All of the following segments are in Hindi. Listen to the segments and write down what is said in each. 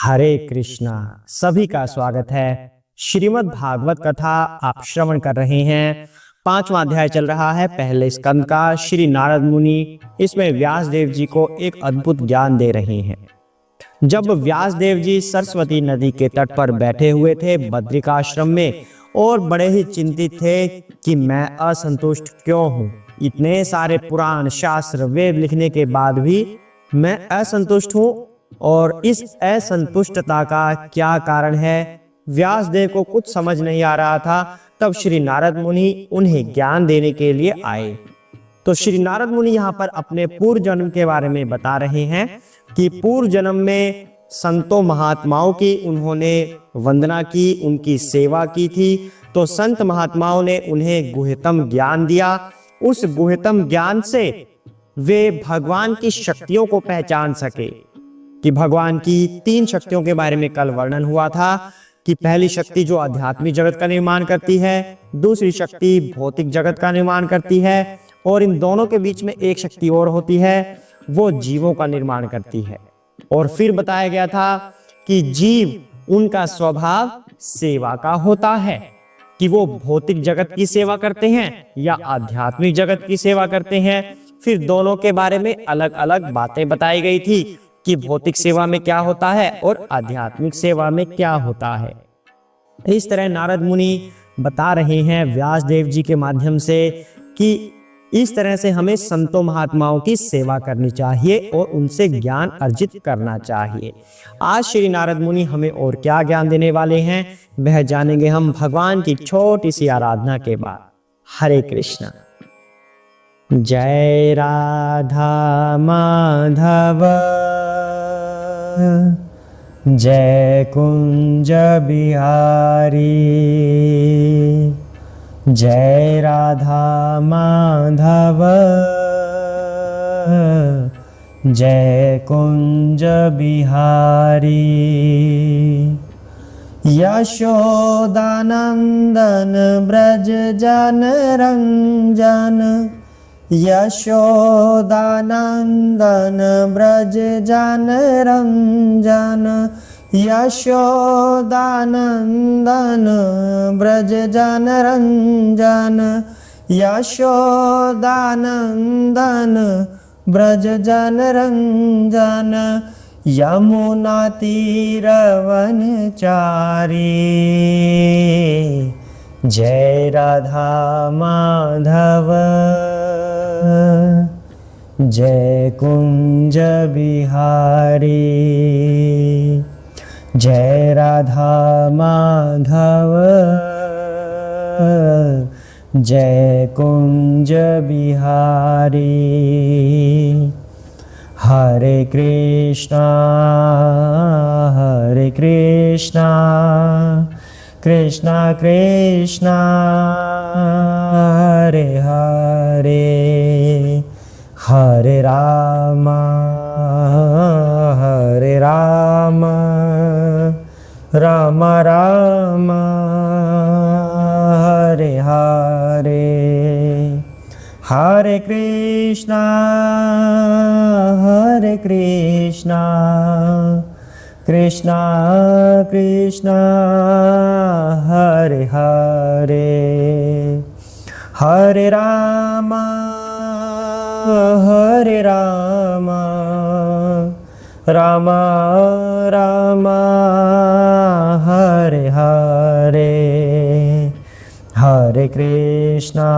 हरे कृष्णा। सभी का स्वागत है। श्रीमद् भागवत कथा आप श्रवण कर रहे हैं। 5वां अध्याय चल रहा है पहले स्कंद का। श्री नारद मुनि इसमें व्यास देव जी को एक अद्भुत ज्ञान दे रहे हैं। जब व्यास देव जी सरस्वती नदी के तट पर बैठे हुए थे बद्रिकाश्रम में और बड़े ही चिंतित थे कि मैं असंतुष्ट क्यों हूँ। इतने सारे पुराण शास्त्र वेद लिखने के बाद भी मैं असंतुष्ट हूँ और इस असंतुष्टता का क्या कारण है, व्यास देव को कुछ समझ नहीं आ रहा था। तब श्री नारद मुनि उन्हें ज्ञान देने के लिए आए। तो श्री नारद मुनि यहाँ पर अपने पूर्व जन्म के बारे में बता रहे हैं कि पूर्व जन्म में संतों महात्माओं की उन्होंने वंदना की, उनकी सेवा की थी। तो संत महात्माओं ने उन्हें गुह्यतम ज्ञान दिया। उस गुह्यतम ज्ञान से वे भगवान की शक्तियों को पहचान सके कि भगवान की 3 शक्तियों के बारे में कल वर्णन हुआ था कि पहली शक्ति जो आध्यात्मिक जगत का निर्माण करती है, दूसरी शक्ति भौतिक जगत का निर्माण करती है और इन दोनों के बीच में एक शक्ति और होती है, वो जीवों का निर्माण करती है। और फिर बताया गया था कि जीव उनका स्वभाव सेवा का होता है कि वो भौतिक जगत की सेवा करते हैं या आध्यात्मिक जगत की सेवा करते हैं। फिर दोनों के बारे में अलग अलग बातें बताई गई थी कि भौतिक सेवा में क्या होता है और आध्यात्मिक सेवा में क्या होता है। इस तरह नारद मुनि बता रहे हैं व्यास देव जी के माध्यम से कि इस तरह से हमें संतों महात्माओं की सेवा करनी चाहिए और उनसे ज्ञान अर्जित करना चाहिए। आज श्री नारद मुनि हमें और क्या ज्ञान देने वाले हैं वह जानेंगे हम भगवान की छोटी सी आराधना के बाद। हरे कृष्णा। जय राधा माधव जय कुंज बिहारी, जय राधा माधव जय कुंज बिहारी। यशोदानंदन ब्रज जन रंजन, यशोदानंदन ब्रज जन रंजन, यशोदानंदन ब्रज जन रंजन, यशोदानंदन ब्रज जन रंजन। यमुना तीर वनचारी, जय राधा माधव जय कुंज बिहारी, जय राधा माधव जय कुंज बिहारी। हरे कृष्णा कृष्णा कृष्णा हरे हरे, हरे राम राम राम हरे हरे। हरे कृष्णा कृष्णा कृष्णा हरे हरे, हरे राम राम राम हरे हरे। हरे कृष्णा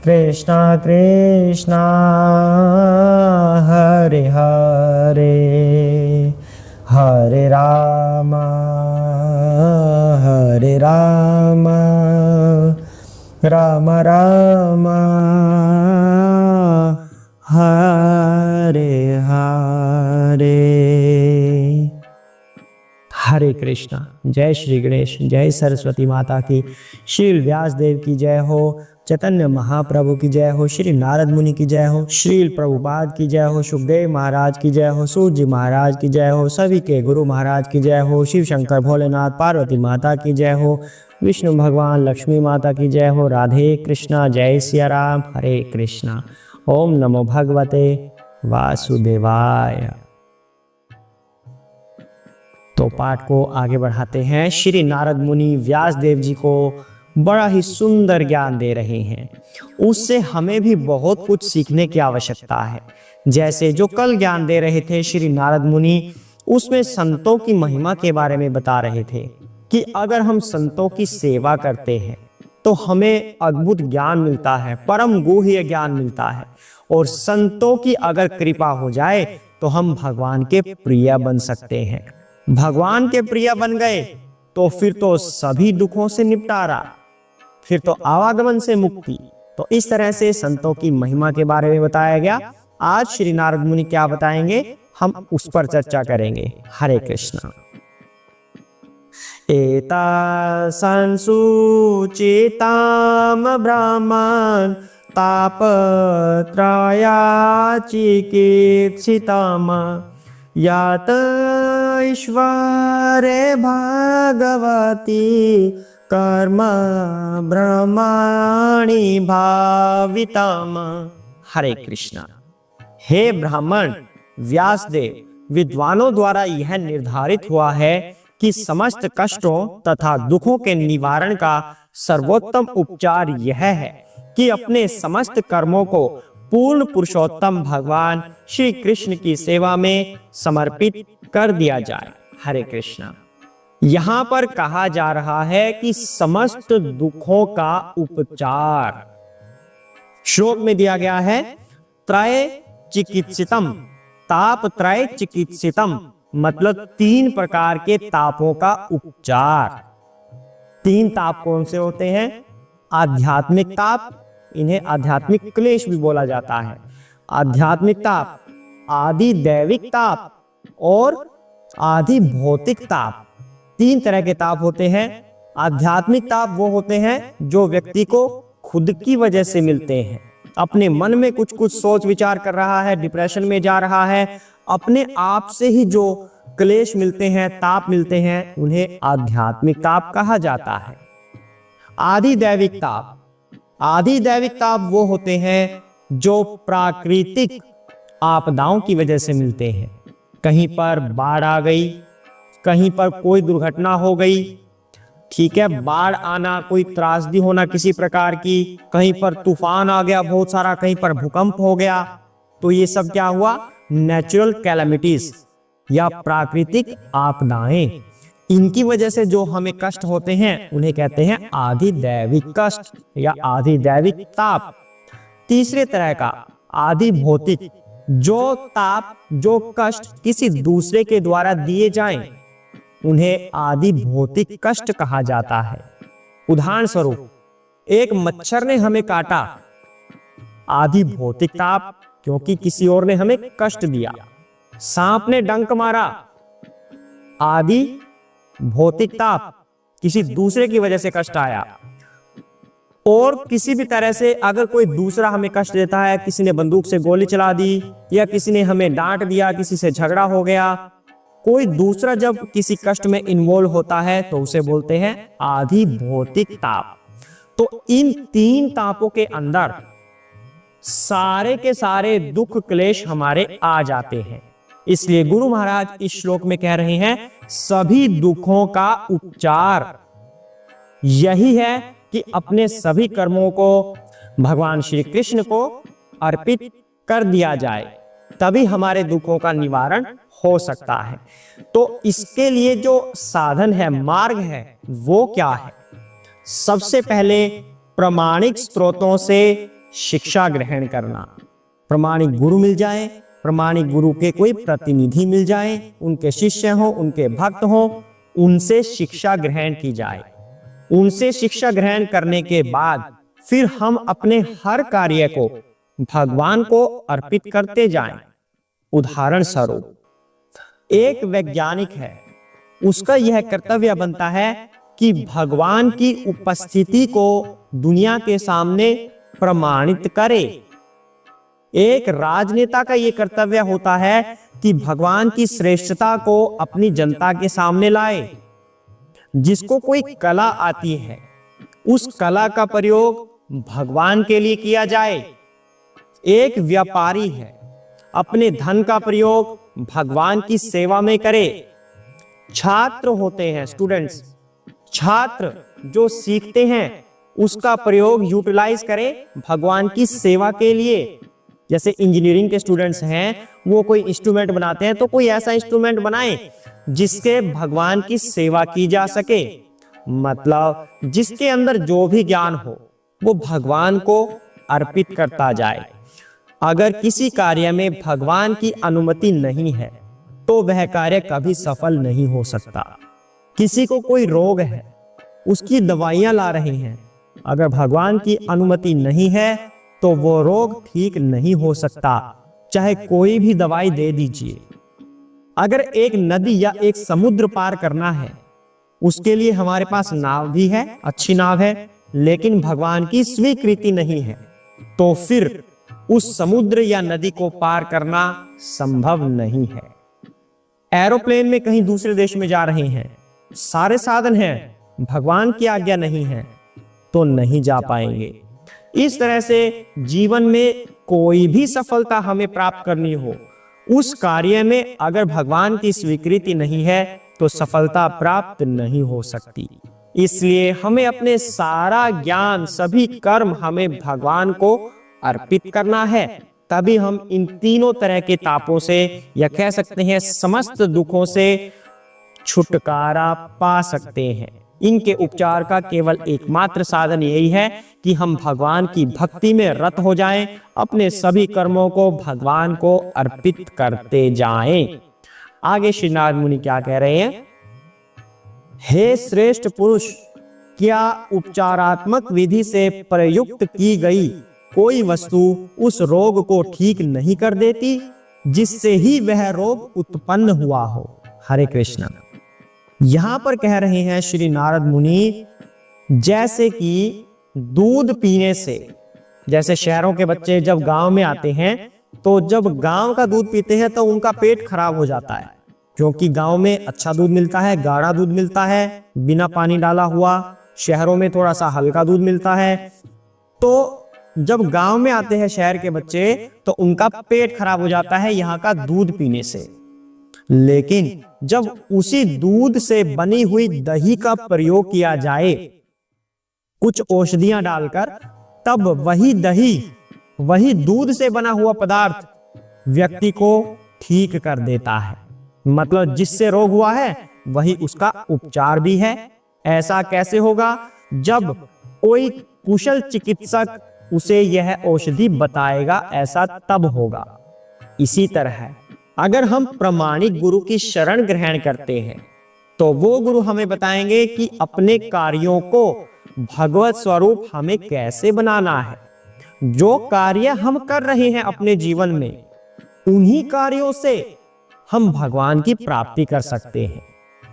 कृष्णा कृष्णा हरे हरे, हरे राम राम राम हरे हरे। हरे कृष्णा। जय श्री गणेश, जय सरस्वती माता की, श्री व्यास देव की जय हो, चैतन्य महाप्रभु की जय हो, श्री नारद मुनि की जय हो, श्री प्रभुपाद की जय हो, सुखदेव महाराज की जय हो, सूर्य जी महाराज की जय हो, सभी के गुरु महाराज की जय हो, शिव शंकर भोलेनाथ पार्वती माता की जय हो, विष्णु भगवान लक्ष्मी माता की जय हो। राधे कृष्णा। जय सिया राम। हरे कृष्णा। ओम नमो भगवते वासुदेवाय। तो पाठ को आगे बढ़ाते हैं। श्री नारद मुनि व्यास देव जी को बड़ा ही सुंदर ज्ञान दे रहे हैं। उससे हमें भी बहुत कुछ सीखने की आवश्यकता है। जैसे जो कल ज्ञान दे रहे थे श्री नारद मुनि, उसमें संतों की महिमा के बारे में बता रहे थे कि अगर हम संतों की सेवा करते हैं तो हमें अद्भुत ज्ञान मिलता है, परम गुह्य ज्ञान मिलता है। और संतों की अगर कृपा हो जाए तो हम भगवान के प्रिय बन सकते हैं। भगवान के प्रिय बन गए तो फिर तो सभी दुखों से निपटारा, फिर तो आवागमन से मुक्ति। तो इस तरह से संतों की महिमा के बारे में बताया गया। आज श्री नारद मुनि क्या बताएंगे, हम उस पर चर्चा करेंगे। हरे कृष्ण। एता संसूचिताम ब्राह्मण तापत्रया चिकित्सिताम यात ईश्वरे भगवती कर्म ब्रह्मणि भावितम। हरे कृष्णा। हे ब्राह्मण, व्यासदेव, विद्वानों द्वारा यह निर्धारित हुआ है कि समस्त कष्टों तथा दुखों के निवारण का सर्वोत्तम उपचार यह है कि अपने समस्त कर्मों को पूर्ण पुरुषोत्तम भगवान श्री कृष्ण की सेवा में समर्पित कर दिया जाए। हरे कृष्णा। यहाँ पर कहा जा रहा है कि समस्त दुखों का उपचार श्लोक में दिया गया है। त्रय चिकित्सितम, ताप त्रय चिकित्सितम मतलब 3 प्रकार के तापों का उपचार। 3 ताप कौन से होते हैं? आध्यात्मिक ताप, इन्हें आध्यात्मिक क्लेश भी बोला जाता है। आध्यात्मिक ताप, आदि दैविक ताप और आदि भौतिक ताप। 3 तरह के ताप होते हैं। आध्यात्मिक ताप वो होते हैं जो व्यक्ति को खुद की वजह से मिलते हैं। अपने मन में कुछ सोच विचार कर रहा है, डिप्रेशन में जा रहा है, अपने आप से ही जो क्लेश मिलते हैं, ताप मिलते हैं, उन्हें आध्यात्मिक ताप कहा जाता है। आदि दैविक ताप, आदि दैविक ताप वो होते हैं जो प्राकृतिक आपदाओं की वजह से मिलते हैं। कहीं पर बाढ़ आ गई, कहीं पर कोई दुर्घटना हो गई, ठीक है, बाढ़ आना, कोई त्रासदी होना किसी प्रकार की, कहीं पर तूफान आ गया बहुत सारा, कहीं पर भूकंप हो गया, तो ये सब क्या हुआ? नेचुरल कैलामिटीज या प्राकृतिक आपदाएं। इनकी वजह से जो हमें कष्ट होते हैं उन्हें कहते हैं आदि दैविक कष्ट या आदि दैविक ताप। तीसरे तरह का आदि भौतिक, जो ताप, जो कष्ट किसी दूसरे के द्वारा दिए जाएं, उन्हें आदि भौतिक कष्ट कहा जाता है। उदाहरण स्वरूप, एक मच्छर ने हमें काटा, आदि भौतिक ताप, क्योंकि किसी और ने हमें कष्ट दिया। सांप ने डंक मारा, आदि भौतिक ताप, किसी दूसरे की वजह से कष्ट आया। और किसी भी तरह से अगर कोई दूसरा हमें कष्ट देता है, किसी ने बंदूक से गोली चला दी या किसी ने हमें डांट दिया, किसी से झगड़ा हो गया, कोई दूसरा जब किसी कष्ट में इन्वॉल्व होता है तो उसे बोलते हैं आदि भौतिक ताप। तो इन 3 तापों के अंदर सारे के सारे दुख क्लेश हमारे आ जाते हैं। इसलिए गुरु महाराज इस श्लोक में कह रहे हैं सभी दुखों का उपचार यही है कि अपने सभी कर्मों को भगवान श्री कृष्ण को अर्पित कर दिया जाए, तभी हमारे दुखों का निवारण हो सकता है। तो इसके लिए जो साधन है, मार्ग है, वो क्या है? सबसे पहले प्रामाणिक स्रोतों से शिक्षा ग्रहण करना। प्रामाणिक गुरु मिल जाए, प्रामाणिक गुरु के कोई प्रतिनिधि मिल जाए, उनके शिष्य हो, उनके भक्त हो, उनसे शिक्षा ग्रहण की जाए। उनसे शिक्षा ग्रहण करने के बाद फिर हम अपने हर कार्य को भगवान को अर्पित करते जाएं। उदाहरण स्वरूप, एक वैज्ञानिक है, उसका यह कर्तव्य बनता है कि भगवान की उपस्थिति को दुनिया के सामने प्रमाणित करे। एक राजनेता का यह कर्तव्य होता है कि भगवान की श्रेष्ठता को अपनी जनता के सामने लाए। जिसको कोई कला आती है, उस कला का प्रयोग भगवान के लिए किया जाए। एक व्यापारी है, अपने धन का प्रयोग भगवान की सेवा में करे। छात्र होते हैं, स्टूडेंट्स, छात्र जो सीखते हैं उसका प्रयोग यूटिलाइज करें भगवान की सेवा के लिए। जैसे इंजीनियरिंग के स्टूडेंट्स हैं, वो कोई इंस्ट्रूमेंट बनाते हैं, तो कोई ऐसा इंस्ट्रूमेंट बनाएं जिसके भगवान की सेवा की जा सके। मतलब जिसके अंदर जो भी ज्ञान हो वो भगवान को अर्पित करता जाए। अगर किसी कार्य में भगवान की अनुमति नहीं है तो वह कार्य कभी सफल नहीं हो सकता। किसी को कोई रोग है, उसकी दवाइयां ला रहे हैं, अगर भगवान की अनुमति नहीं है तो वो रोग ठीक नहीं हो सकता, चाहे कोई भी दवाई दे दीजिए। अगर एक नदी या एक समुद्र पार करना है, उसके लिए हमारे पास नाव भी है, अच्छी नाव है, लेकिन भगवान की स्वीकृति नहीं है, तो फिर उस समुद्र या नदी को पार करना संभव नहीं है। एरोप्लेन में कहीं दूसरे देश में जा रहे हैं, सारे साधन हैं, भगवान की आज्ञा नहीं है तो नहीं जा पाएंगे। इस तरह से जीवन में कोई भी सफलता हमें प्राप्त करनी हो, उस कार्य में अगर भगवान की स्वीकृति नहीं है तो सफलता प्राप्त नहीं हो सकती। इसलिए हमें अपने सारा ज्ञान, सभी कर्म हमें भगवान को अर्पित करना है, तभी हम इन तीनों तरह के तापों से, या कह सकते हैं समस्त दुखों से छुटकारा पा सकते हैं। इनके उपचार का केवल एकमात्र साधन यही है कि हम भगवान की भक्ति में रत हो जाएं, अपने सभी कर्मों को भगवान को अर्पित करते जाएं। आगे श्री नारद मुनि क्या कह रहे हैं? हे श्रेष्ठ पुरुष, क्या उपचारात्मक विधि से प्रयुक्त की गई कोई वस्तु उस रोग को ठीक नहीं कर देती जिससे ही वह रोग उत्पन्न हुआ हो? हरे कृष्ण। यहां पर कह रहे हैं श्री नारद मुनि, जैसे कि दूध पीने से, जैसे शहरों के बच्चे जब गांव में आते हैं तो जब गांव का दूध पीते हैं तो उनका पेट खराब हो जाता है, क्योंकि गांव में अच्छा दूध मिलता है, गाढ़ा दूध मिलता है, बिना पानी डाला हुआ। शहरों में थोड़ा सा हल्का दूध मिलता है। तो जब गांव में आते हैं शहर के बच्चे तो उनका पेट खराब हो जाता है यहाँ का दूध पीने से। लेकिन जब उसी दूध से बनी हुई दही का प्रयोग किया जाए कुछ औषधियां डालकर, तब वही दही, वही दूध से बना हुआ पदार्थ व्यक्ति को ठीक कर देता है। मतलब जिससे रोग हुआ है वही उसका उपचार भी है। ऐसा कैसे होगा? जब कोई कुशल चिकित्सक उसे यह औषधि बताएगा, ऐसा तब होगा। इसी तरह अगर हम प्रामाणिक गुरु की शरण ग्रहण करते हैं तो वो गुरु हमें बताएंगे कि अपने कार्यों को भगवत स्वरूप हमें कैसे बनाना है। जो कार्य हम कर रहे हैं अपने जीवन में, उन्हीं कार्यों से हम भगवान की प्राप्ति कर सकते हैं।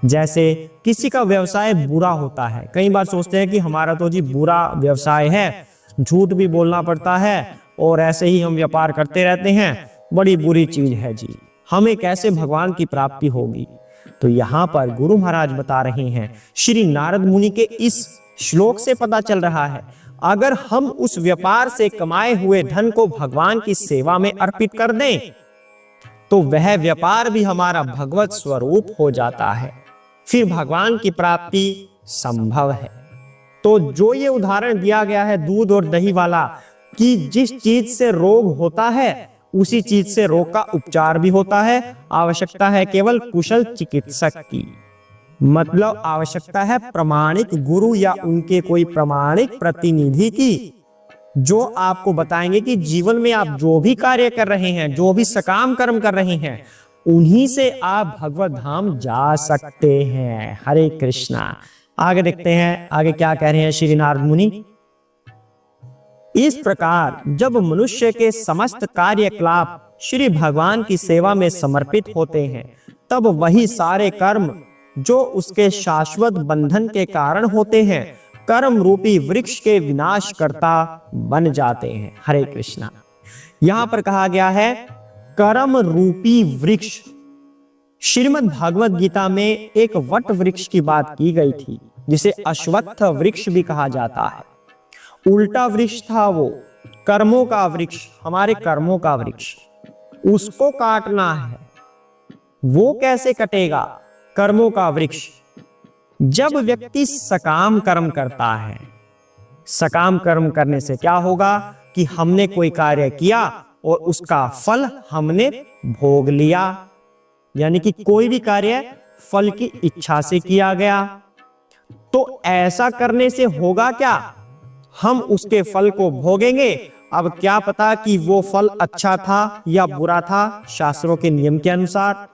जैसे किसी का व्यवसाय बुरा होता है, कई बार सोचते हैं कि हमारा तो जी बुरा व्यवसाय है, झूठ भी बोलना पड़ता है और ऐसे ही हम व्यापार करते रहते हैं, बड़ी बुरी चीज है जी, हमें कैसे भगवान की प्राप्ति होगी? तो यहाँ पर गुरु महाराज बता रहे हैं, श्री नारद मुनि के इस श्लोक से पता चल रहा है, अगर हम उस व्यापार से कमाए हुए धन को भगवान की सेवा में अर्पित कर दें तो वह व्यापार भी हमारा भगवत स्वरूप हो जाता है, फिर भगवान की प्राप्ति संभव है। तो जो ये उदाहरण दिया गया है दूध और दही वाला, कि जिस चीज से रोग होता है उसी चीज से रोग का उपचार भी होता है। आवश्यकता है केवल कुशल चिकित्सक की, मतलब आवश्यकता है प्रामाणिक गुरु या उनके कोई प्रामाणिक प्रतिनिधि की, जो आपको बताएंगे कि जीवन में आप जो भी कार्य कर रहे हैं, जो भी सकाम कर्म कर रहे हैं, उन्हीं से आप भगवत धाम जा सकते हैं। हरे कृष्णा। आगे देखते हैं, आगे क्या कह रहे हैं श्री नारद मुनि। इस प्रकार जब मनुष्य के समस्त कार्यकलाप श्री भगवान की सेवा में समर्पित होते हैं, तब वही सारे कर्म जो उसके शाश्वत बंधन के कारण होते हैं, कर्म रूपी वृक्ष के विनाश करता बन जाते हैं। हरे कृष्णा। यहां पर कहा गया है कर्म रूपी वृक्ष। श्रीमद् भागवत गीता में एक वट वृक्ष की बात की गई थी, जिसे अश्वत्थ वृक्ष भी कहा जाता है। उल्टा वृक्ष था वो, कर्मों का वृक्ष, हमारे कर्मों का वृक्ष। उसको काटना है। वो कैसे कटेगा? कर्मों का वृक्ष। जब व्यक्ति सकाम कर्म करता है, सकाम कर्म करने से क्या होगा कि हमने कोई कार्य किया और उसका फल हमने भोग लिया, यानी कि कोई भी कार्य फल की इच्छा से किया गया। तो ऐसा करने से होगा क्या? हम उसके फल को भोगेंगे। अब क्या पता कि वो फल अच्छा था या बुरा था शास्त्रों के नियम के अनुसार।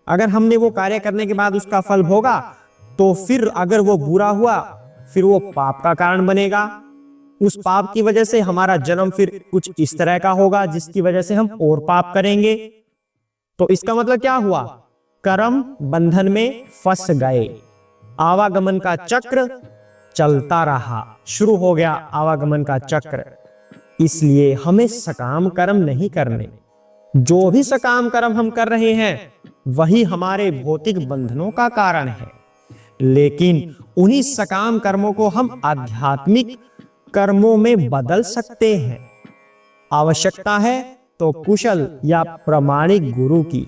अगर हमने वो कार्य करने के बाद उसका फल भोगा तो फिर अगर वो बुरा हुआ फिर वो पाप का कारण बनेगा। उस पाप की वजह से हमारा जन्म फिर कुछ इस तरह का होगा जिसकी वजह से हम और पाप करेंगे। तो इसका मतलब क्या हुआ? कर्म बंधन में फंस गए। आवागमन का चक्र चलता रहा, शुरू हो गया आवागमन का चक्र। इसलिए हमें सकाम कर्म नहीं करने। जो भी सकाम कर्म हम कर रहे हैं वही हमारे भौतिक बंधनों का कारण है, लेकिन उन्हीं सकाम कर्मों को हम आध्यात्मिक कर्मों में बदल सकते हैं। आवश्यकता है तो कुशल या प्रामाणिक गुरु की।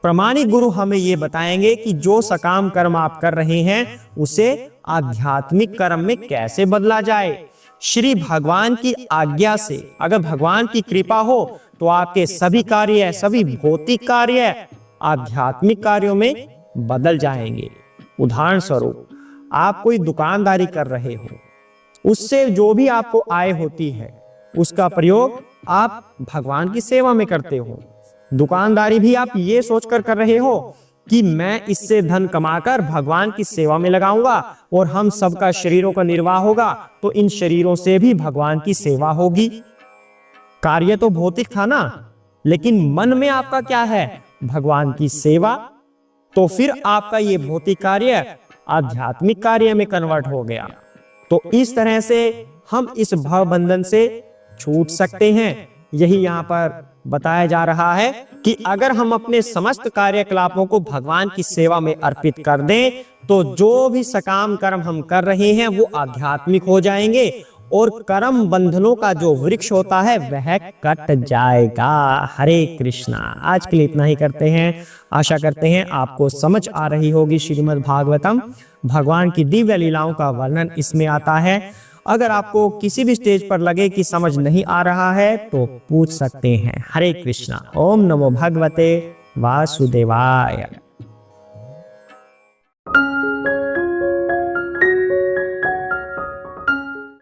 प्रामाणिक गुरु हमें यह बताएंगे कि जो सकाम कर्म आप कर रहे हैं उसे आध्यात्मिक कर्म में कैसे बदला जाए। श्री भगवान की आज्ञा से, अगर भगवान की कृपा हो तो आपके सभी कार्य, सभी भौतिक कार्य आध्यात्मिक कार्यों में बदल जाएंगे। उदाहरण स्वरूप, आप कोई दुकानदारी कर रहे हो, उससे जो भी आपको आय होती है उसका प्रयोग आप भगवान की सेवा में करते हो। दुकानदारी भी आप ये सोचकर कर रहे हो कि मैं इससे धन कमाकर भगवान की सेवा में लगाऊंगा और हम सबका शरीरों का निर्वाह होगा, तो इन शरीरों से भी भगवान की सेवा होगी। कार्य तो भौतिक था ना, लेकिन मन में आपका क्या है? भगवान की सेवा। तो फिर आपका ये भौतिक कार्य आध्यात्मिक कार्य में कन्वर्ट हो गया। तो इस तरह से हम इस भव बंधन से छूट सकते हैं। यही यहाँ पर बताया जा रहा है कि अगर हम अपने समस्त कार्यकलापों को भगवान की सेवा में अर्पित कर दें तो जो भी सकाम कर्म हम कर रहे हैं वो आध्यात्मिक हो जाएंगे और कर्म बंधनों का जो वृक्ष होता है वह कट जाएगा। हरे कृष्णा। आज के लिए इतना ही करते हैं। आशा करते हैं आपको समझ आ रही होगी श्रीमद् भागवतम। भगवान की दिव्य लीलाओं का वर्णन इसमें आता है। अगर आपको किसी भी स्टेज पर लगे कि समझ नहीं आ रहा है तो पूछ सकते हैं। हरे कृष्णा। ओम नमो भगवते वासुदेवाय।